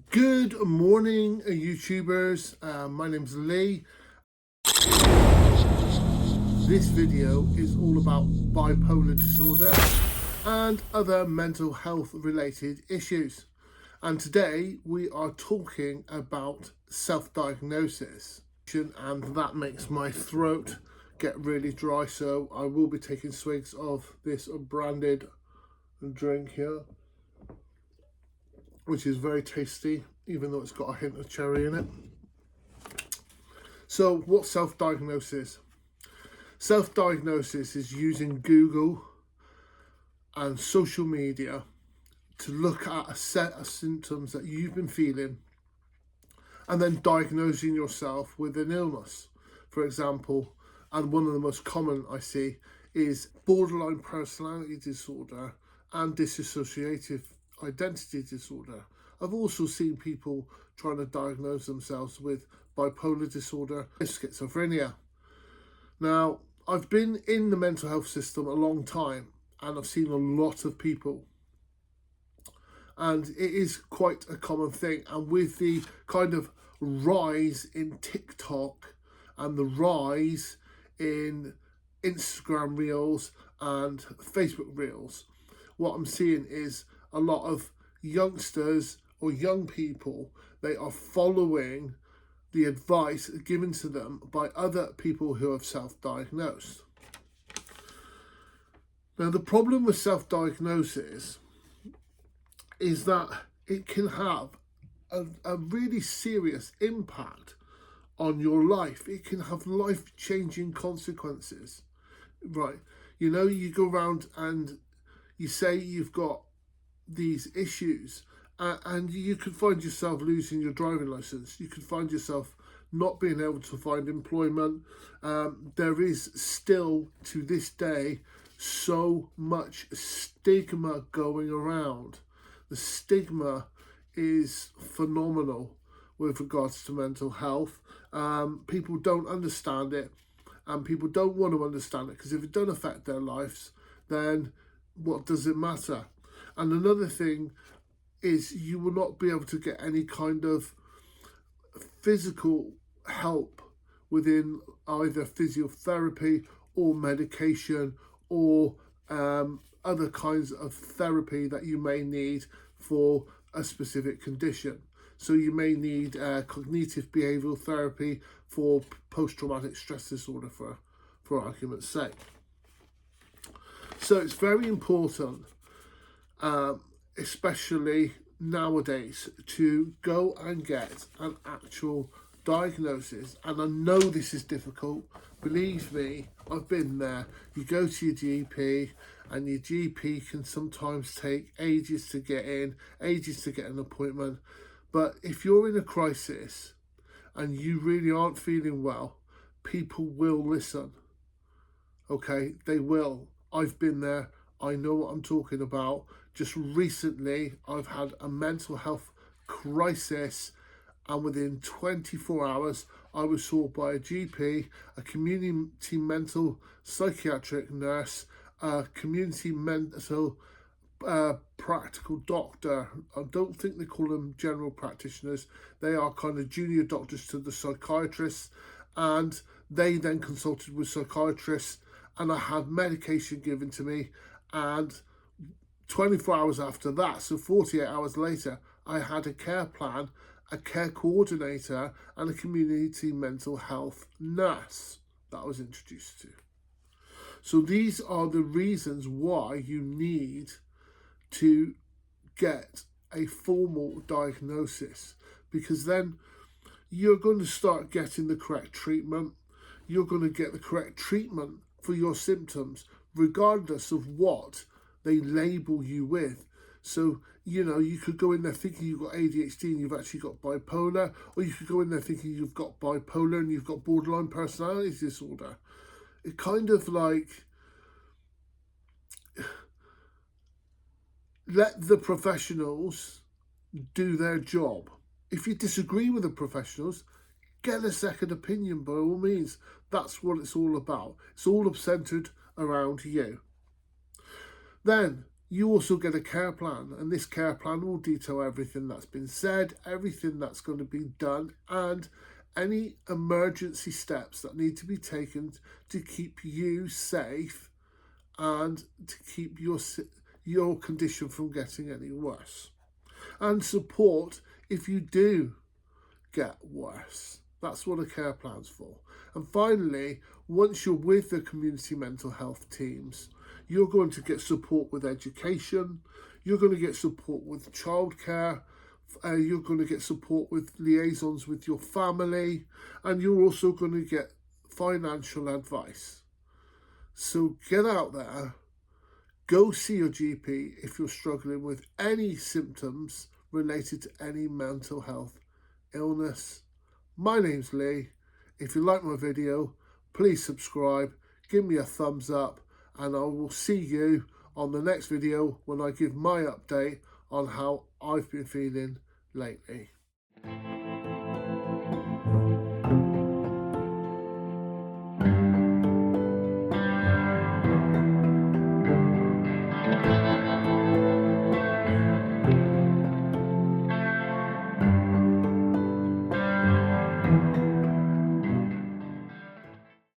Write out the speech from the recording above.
Good morning, YouTubers. My name's Lee. This video is all about bipolar disorder and other mental health related issues. And today we are talking about self-diagnosis, and that makes my throat get really dry, so I will be taking swigs of this branded drink here, which is very tasty, even though it's got a hint of cherry in it. So what's self-diagnosis? Self-diagnosis is using Google and social media to look at a set of symptoms that you've been feeling and then diagnosing yourself with an illness. For example, and one of the most common I see is borderline personality disorder and dissociative identity disorder. I've also seen people trying to diagnose themselves with bipolar disorder and schizophrenia. Now, I've been in the mental health system a long time and I've seen a lot of people. And it is quite a common thing. And with the kind of rise in TikTok and the rise in Instagram Reels and Facebook Reels, what I'm seeing is a lot of youngsters or young people, they are following the advice given to them by other people who have self-diagnosed. Now, the problem with self-diagnosis is that it can have a really serious impact on your life. It can have life-changing consequences, right? You know, you go around and you say you've got these issues, and you could find yourself losing your driving license. You could find yourself not being able to find employment. There is still, to this day, so much stigma going around. The stigma is phenomenal with regards to mental health. People don't understand it, and people don't want to understand it, because if it don't affect their lives, then what does it matter? And another thing is, you will not be able to get any kind of physical help within either physiotherapy or medication or other kinds of therapy that you may need for a specific condition. So you may need cognitive behavioural therapy for post-traumatic stress disorder, for argument's sake. So it's very important, especially nowadays, to go and get an actual diagnosis. And I know this is difficult, believe me, I've been there. You go to your GP, and your GP can sometimes take ages to get in, ages to get an appointment. But if you're in a crisis and you really aren't feeling well, people will listen. Okay, they will. I've been there. I know what I'm talking about. Just recently, I've had a mental health crisis, and within 24 hours, I was saw by a GP, a community mental psychiatric nurse, a community mental practical doctor. I don't think they call them general practitioners. They are kind of junior doctors to the psychiatrists, and they then consulted with psychiatrists, and I had medication given to me, and 24 hours after that, so 48 hours later, I had a care plan, a care coordinator, and a community mental health nurse that I was introduced to. So these are the reasons why you need to get a formal diagnosis, because then you're going to start getting the correct treatment. You're going to get the correct treatment for your symptoms, regardless of what they label you with. So, you know, you could go in there thinking you've got ADHD and you've actually got bipolar, or you could go in there thinking you've got bipolar and you've got borderline personality disorder. It kind of like, let the professionals do their job. If you disagree with the professionals, get a second opinion by all means. That's what it's all about. It's all centered around you. Then You also get a care plan, and this care plan will detail everything that's been said, everything that's going to be done, and any emergency steps that need to be taken to keep you safe and to keep your condition from getting any worse. And support if you do get worse. That's what a care plan's for. And finally, once you're with the community mental health teams, you're going to get support with education, you're going to get support with childcare, you're going to get support with liaisons with your family, and you're also going to get financial advice. So get out there, go see your GP if you're struggling with any symptoms related to any mental health illness. My name's Lee. If you like my video, please subscribe, give me a thumbs up, and I will see you on the next video when I give my update on how I've been feeling lately.